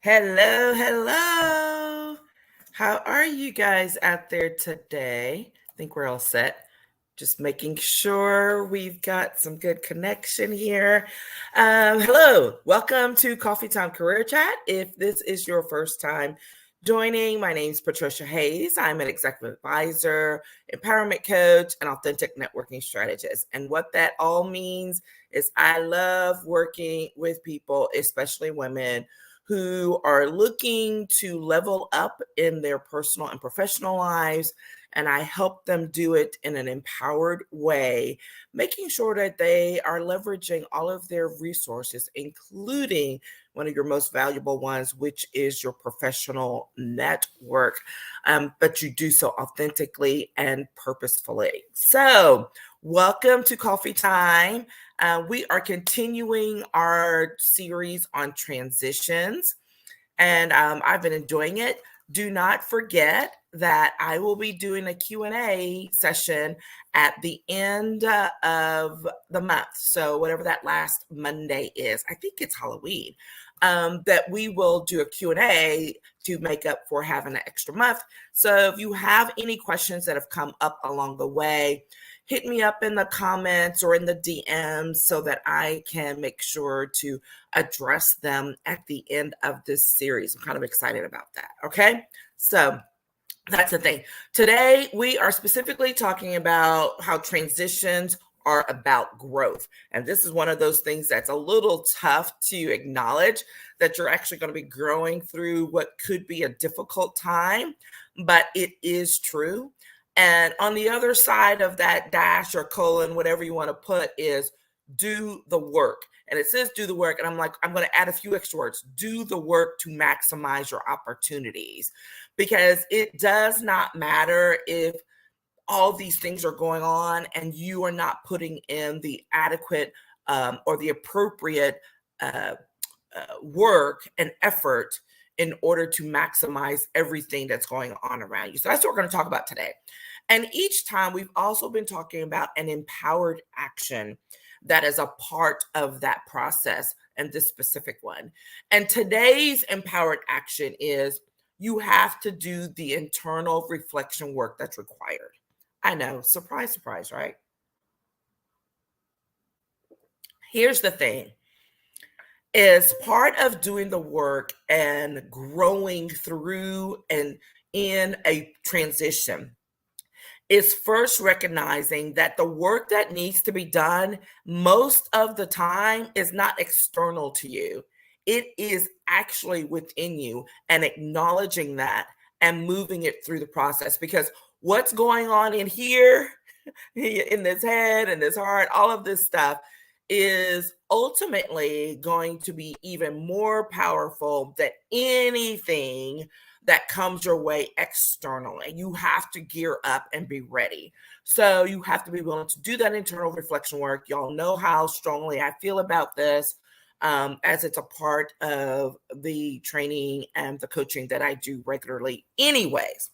Hello, hello. How are you guys out there today? I think we're all set. Just making sure we've got some good connection here. Hello, welcome to Coffee Time Career Chat. If this is your first time joining, my name is Patricia Hayes. I'm an executive advisor, empowerment coach, and authentic networking strategist. And what that all means is I love working with people, especially women who are looking to level up in their personal and professional lives. And I help them do it in an empowered way, making sure that they are leveraging all of their resources, including one of your most valuable ones, which is your professional network. But you do so authentically and purposefully. So, welcome to Coffee Time. We are continuing our series on transitions, and I've been enjoying it. Do not forget that I will be doing a Q&A session at the end of the month. So whatever that last Monday is, I think it's Halloween, that we will do a Q&A to make up for having an extra month. So if you have any questions that have come up along the way, hit me up in the comments or in the DMs so that I can make sure to address them at the end of this series. I'm kind of excited about that. Okay. So that's the thing. Today, we are specifically talking about how transitions are about growth. And this is one of those things that's a little tough to acknowledge, that you're actually going to be growing through what could be a difficult time, but it is true. And on the other side of that dash or colon, whatever you want to put, is do the work. And it says do the work. And I'm like, I'm going to add a few extra words. Do the work to maximize your opportunities, because it does not matter if all these things are going on and you are not putting in the adequate or the appropriate work and effort in order to maximize everything that's going on around you. So that's what we're going to talk about today. And each time we've also been talking about an empowered action that is a part of that process, and this specific one. And today's empowered action is you have to do the internal reflection work that's required. I know, surprise, surprise, right? Here's the thing. Is part of doing the work and growing through and in a transition is first recognizing that the work that needs to be done most of the time is not external to you. It is actually within you, and acknowledging that and moving it through the process, because what's going on in here, in this head and this heart, all of this stuff is ultimately going to be even more powerful than anything that comes your way externally. You have to gear up and be ready. So you have to be willing to do that internal reflection work. Y'all know how strongly I feel about this, as it's a part of the training and the coaching that I do regularly anyways.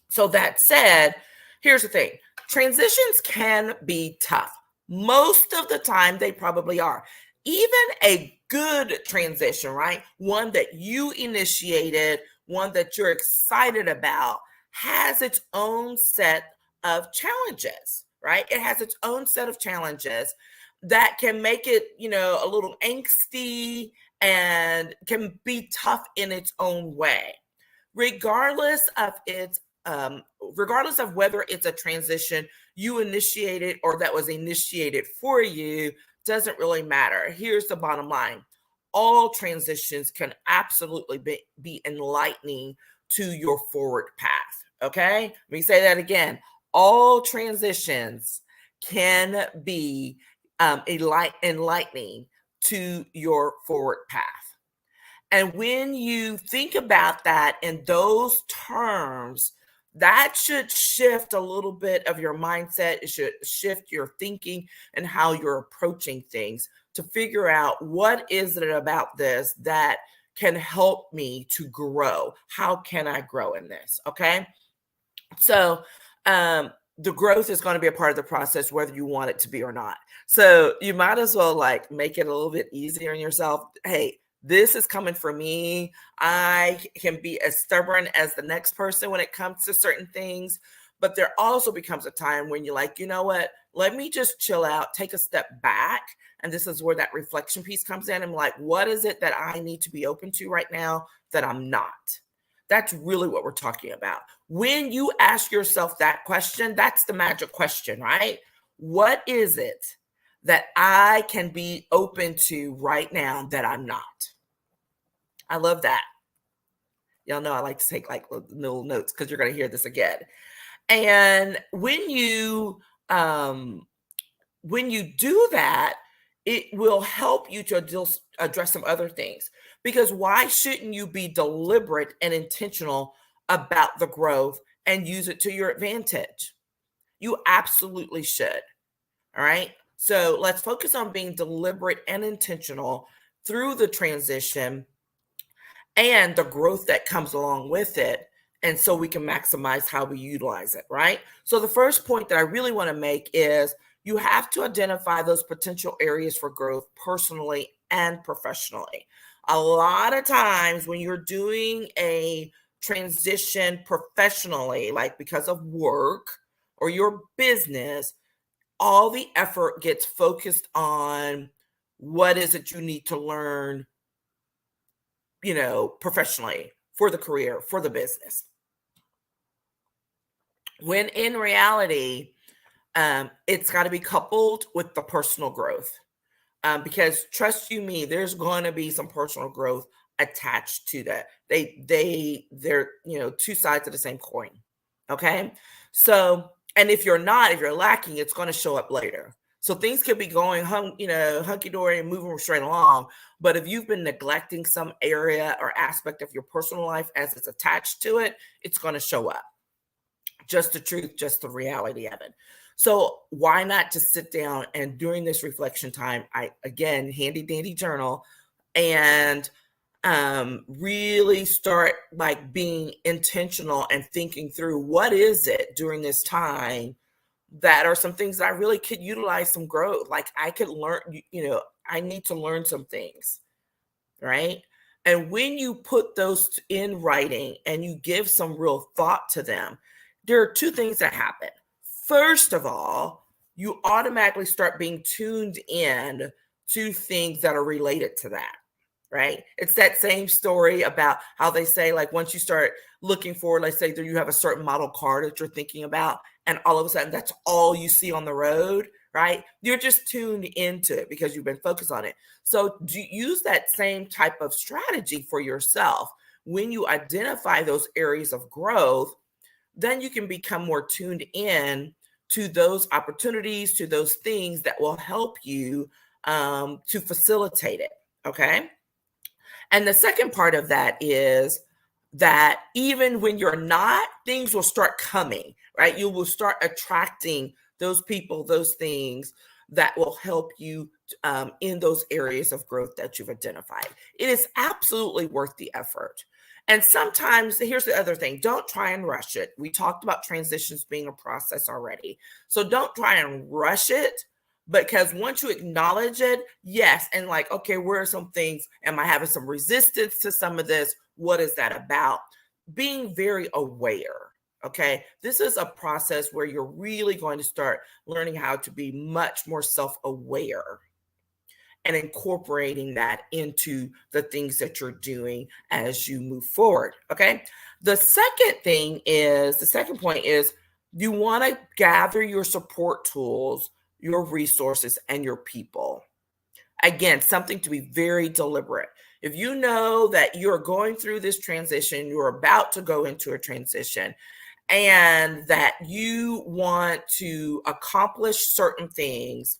So that said, here's the thing. Transitions can be tough. Most of the time, they probably are. Even a good transition, right? One that you initiated, one that you're excited about, has its own set of challenges, right? It has its own set of challenges that can make it, a little angsty and can be tough in its own way. Regardless of regardless of whether it's a transition you initiated or that was initiated for you, doesn't really matter. Here's the bottom line. All transitions can absolutely be enlightening to your forward path. Okay? Let me say that again. All transitions can be enlightening to your forward path. And when you think about that in those terms, that should shift a little bit of your mindset. It should shift your thinking and how you're approaching things to figure out, what is it about this that can help me to grow? How can I grow in this? Okay. So, the growth is going to be a part of the process, whether you want it to be or not. So you might as well make it a little bit easier on yourself. Hey, This is coming for me. I can be as stubborn as the next person when it comes to certain things. But there also becomes a time when you're like, you know what? Let me just chill out, take a step back. And this is where that reflection piece comes in. I'm like, what is it that I need to be open to right now that I'm not? That's really what we're talking about. When you ask yourself that question, that's the magic question, right? What is it that I can be open to right now that I'm not? I love that. Y'all know I like to take like little notes because you're going to hear this again. And when you do that, it will help you to address some other things. Because why shouldn't you be deliberate and intentional about the growth and use it to your advantage? You absolutely should. All right. So let's focus on being deliberate and intentional through the transition and the growth that comes along with it. And so we can maximize how we utilize it, right? So the first point that I really want to make is you have to identify those potential areas for growth personally and professionally. A lot of times when you're doing a transition professionally, like because of work or your business, all the effort gets focused on what is it you need to learn, professionally for the career, for the business. When in reality, it's got to be coupled with the personal growth. Because trust you me, there's going to be some personal growth attached to that. They're two sides of the same coin. Okay. So, and if you're lacking, it's going to show up later. So things could be going hunky-dory and moving straight along. But if you've been neglecting some area or aspect of your personal life as it's attached to it, it's going to show up. Just the truth, just the reality of it. So why not just sit down and during this reflection time, handy dandy journal, and really start like being intentional and thinking through what is it during this time that are some things that I really could utilize some growth. Like I could learn, I need to learn some things, right? And when you put those in writing and you give some real thought to them, there are two things that happen. First of all, you automatically start being tuned in to things that are related to that, right? It's that same story about how they say, like, once you start looking for, let's say that you have a certain model car that you're thinking about, and all of a sudden that's all you see on the road, right? You're just tuned into it because you've been focused on it. So use that same type of strategy for yourself. When you identify those areas of growth, then you can become more tuned in to those opportunities, to those things that will help you to facilitate it. Okay. And the second part of that is that even when you're not, things will start coming, right? You will start attracting those people, those things that will help you in those areas of growth that you've identified. It is absolutely worth the effort. And sometimes, here's the other thing, don't try and rush it. We talked about transitions being a process already. So don't try and rush it, because once you acknowledge it, yes, and like, okay, where are some things? Am I having some resistance to some of this? What is that about? Being very aware. Okay. This is a process where you're really going to start learning how to be much more self-aware and incorporating that into the things that you're doing as you move forward. Okay. The second point is you want to gather your support tools, your resources, and your people. Again, something to be very deliberate. If you know that you're going through this transition, you're about to go into a transition, and that you want to accomplish certain things,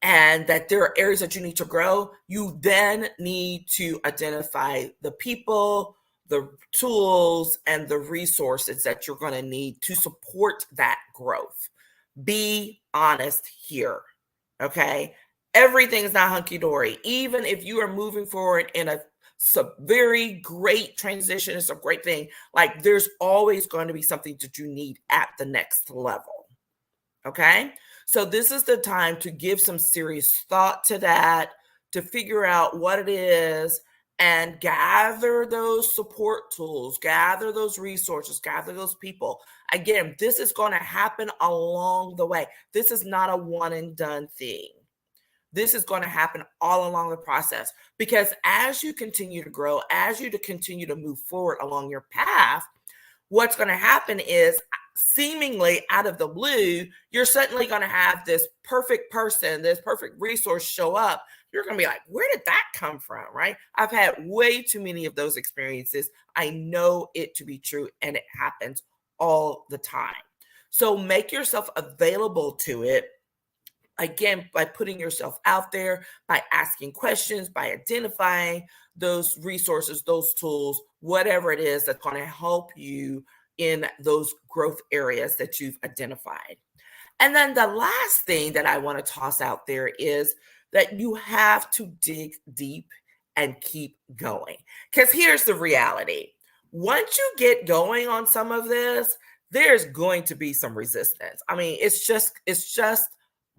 and that there are areas that you need to grow, you then need to identify the people, the tools, and the resources that you're going to need to support that growth. Be honest here, okay? Everything is not hunky-dory. Even if you are moving forward in a very great transition, it's a great thing. Like, there's always going to be something that you need at the next level, okay? So this is the time to give some serious thought to that, to figure out what it is and gather those support tools, gather those resources, gather those people. Again, this is going to happen along the way. This is not a one and done thing. This is going to happen all along the process, because as you continue to grow, as you to continue to move forward along your path, what's going to happen is, seemingly out of the blue, you're suddenly going to have this perfect person, this perfect resource show up. You're going to be like, where did that come from? Right? I've had way too many of those experiences. I know it to be true, and it happens all the time. So make yourself available to it. Again, by putting yourself out there, by asking questions, by identifying those resources, those tools, whatever it is that's going to help you in those growth areas that you've identified. And then the last thing that I want to toss out there is that you have to dig deep and keep going. Because here's the reality. Once you get going on some of this, there's going to be some resistance. I mean, it's just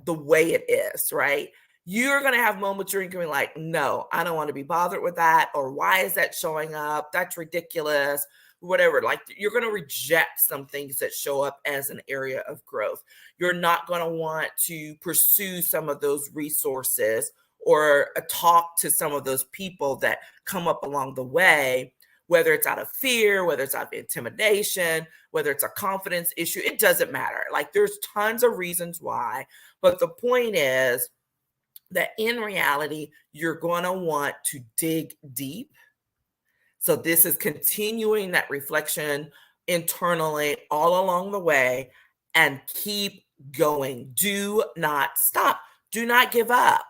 the way it is, right? You're going to have moments where you're going to be like, no, I don't want to be bothered with that. Or why is that showing up? That's ridiculous. Whatever. Like, you're going to reject some things that show up as an area of growth. You're not going to want to pursue some of those resources or talk to some of those people that come up along the way, whether it's out of fear, whether it's out of intimidation, whether it's a confidence issue. It doesn't matter. Like, there's tons of reasons why. But the point is that in reality, you're going to want to dig deep. So this is continuing that reflection internally all along the way, and keep going. Do not stop. Do not give up.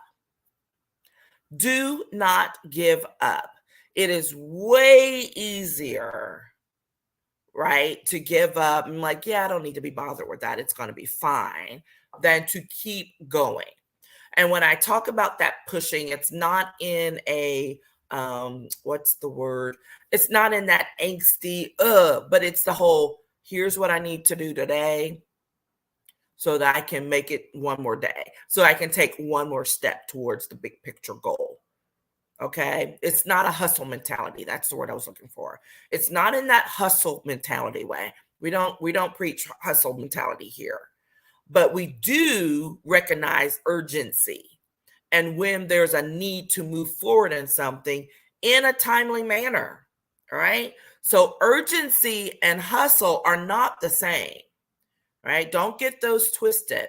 Do not give up. It is way easier, right, to give up and like, yeah, I don't need to be bothered with that. It's going to be fine, than to keep going. And when I talk about that pushing, it's not in a what's the word? It's not in that angsty, but it's the whole, here's what I need to do today so that I can make it one more day, so I can take one more step towards the big picture goal. Okay. It's not a hustle mentality. That's the word I was looking for. It's not in that hustle mentality way. We don't preach hustle mentality here, but we do recognize urgency. And when there's a need to move forward in something in a timely manner. All right. So urgency and hustle are not the same. Right? Don't get those twisted.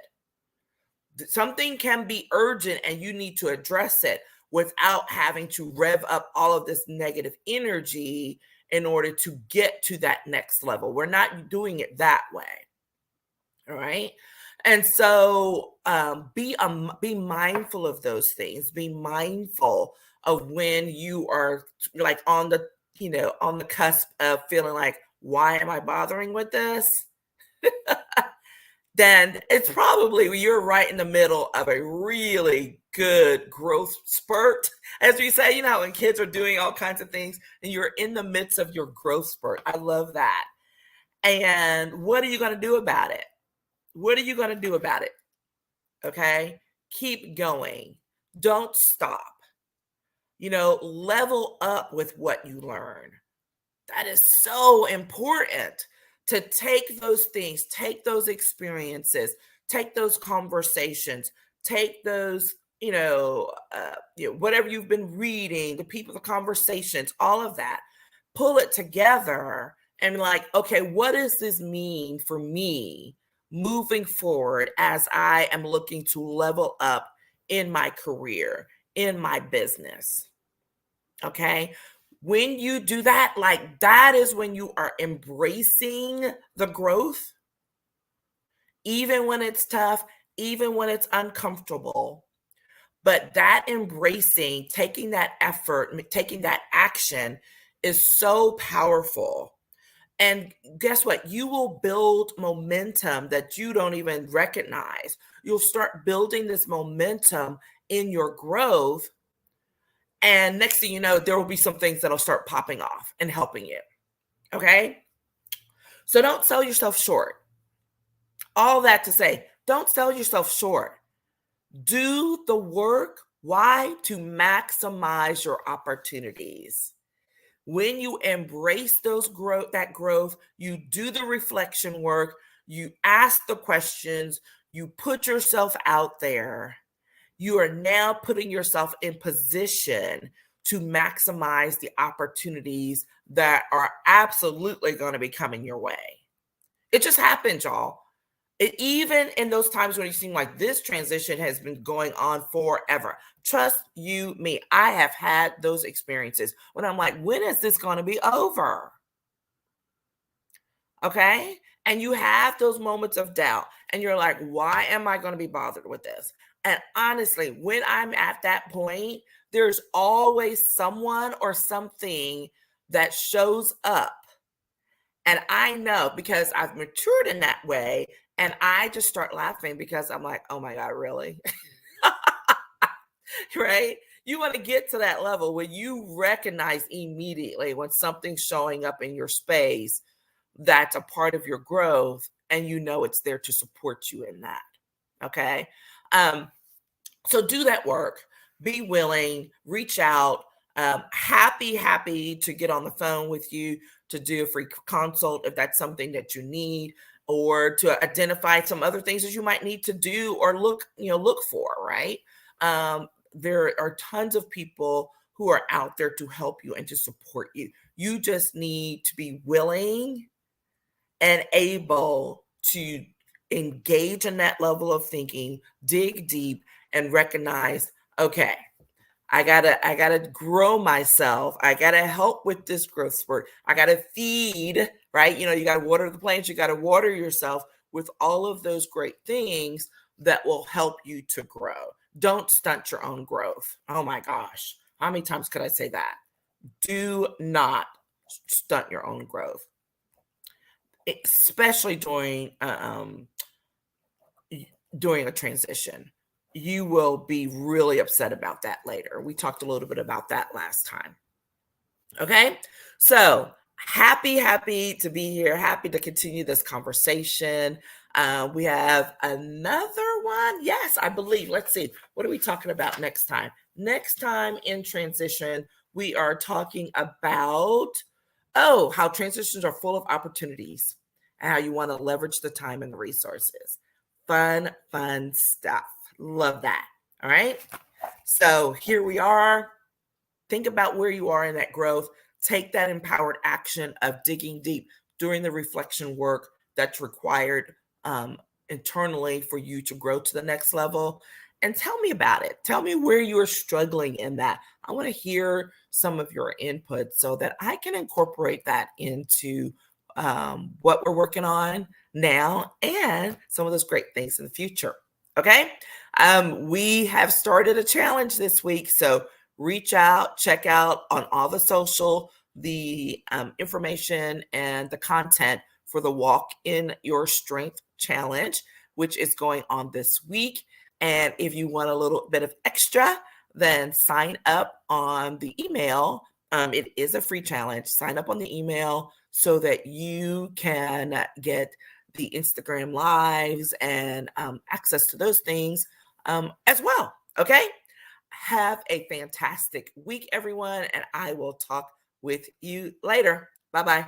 Something can be urgent and you need to address it without having to rev up all of this negative energy in order to get to that next level. We're not doing it that way. All right. And so be mindful of those things. Be mindful of when you are like on the cusp of feeling like, why am I bothering with this? Then it's probably you're right in the middle of a really good growth spurt. As we say, when kids are doing all kinds of things and you're in the midst of your growth spurt. I love that. And what are you going to do about it? What are you going to do about it? Okay. Keep going. Don't stop. Level up with what you learn. That is so important, to take those things, take those experiences, take those conversations, take those, whatever you've been reading, the people, the conversations, all of that, pull it together and be like, okay, what does this mean for me moving forward as I am looking to level up in my career, in my business? Okay. When you do that, like, that is when you are embracing the growth, even when it's tough, even when it's uncomfortable. But that embracing, taking that effort, taking that action is so powerful. And guess what? You will build momentum that you don't even recognize. You'll start building this momentum in your growth. And next thing you know, there will be some things that'll start popping off and helping you. Okay. So don't sell yourself short. All that to say, don't sell yourself short. Do the work, Why? To maximize your opportunities. When you embrace that growth, you do the reflection work, you ask the questions, you put yourself out there, you are now putting yourself in position to maximize the opportunities that are absolutely going to be coming your way. It just happens, y'all. Even in those times when you seem like this transition has been going on forever, trust you me, I have had those experiences when I'm like, when is this going to be over? Okay. And you have those moments of doubt, and you're like, why am I going to be bothered with this? And honestly, when I'm at that point, there's always someone or something that shows up. And I know because I've matured in that way, and I just start laughing because I'm like, oh my God, really? Right? You want to get to that level where you recognize immediately when something's showing up in your space that's a part of your growth, and you know it's there to support you in that. Okay. Um, so do that work, be willing, reach out. Happy to get on the phone with you to do a free consult if that's something that you need, or to identify some other things that you might need to do or look for, right? There are tons of people who are out there to help you and to support you. You just need to be willing and able to engage in that level of thinking, dig deep, and recognize, okay, I gotta grow myself. I gotta help with this growth spurt. I gotta feed, right? You gotta water the plants, you gotta water yourself with all of those great things that will help you to grow. Don't stunt your own growth. Oh my gosh. How many times could I say that? Do not stunt your own growth, especially during a transition. You will be really upset about that later. We talked a little bit about that last time. Okay. So happy to be here. Happy to continue this conversation. We have another one. Yes, I believe. Let's see. What are we talking about next time? Next time in transition, we are talking about, how transitions are full of opportunities and how you want to leverage the time and the resources. Fun stuff. Love that. All right. So here we are. Think about where you are in that growth. Take that empowered action of digging deep, doing the reflection work that's required internally for you to grow to the next level. And tell me about it. Tell me where you are struggling in that. I want to hear some of your input so that I can incorporate that into what we're working on now and some of those great things in the future. Okay. We have started a challenge this week. So reach out, check out on all the social, the information and the content for the Walk in Your Strength Challenge, which is going on this week. And if you want a little bit of extra, then sign up on the email. It is a free challenge. Sign up on the email so that you can get the Instagram lives and access to those things as well. Okay. Have a fantastic week, everyone, and I will talk with you later. Bye bye.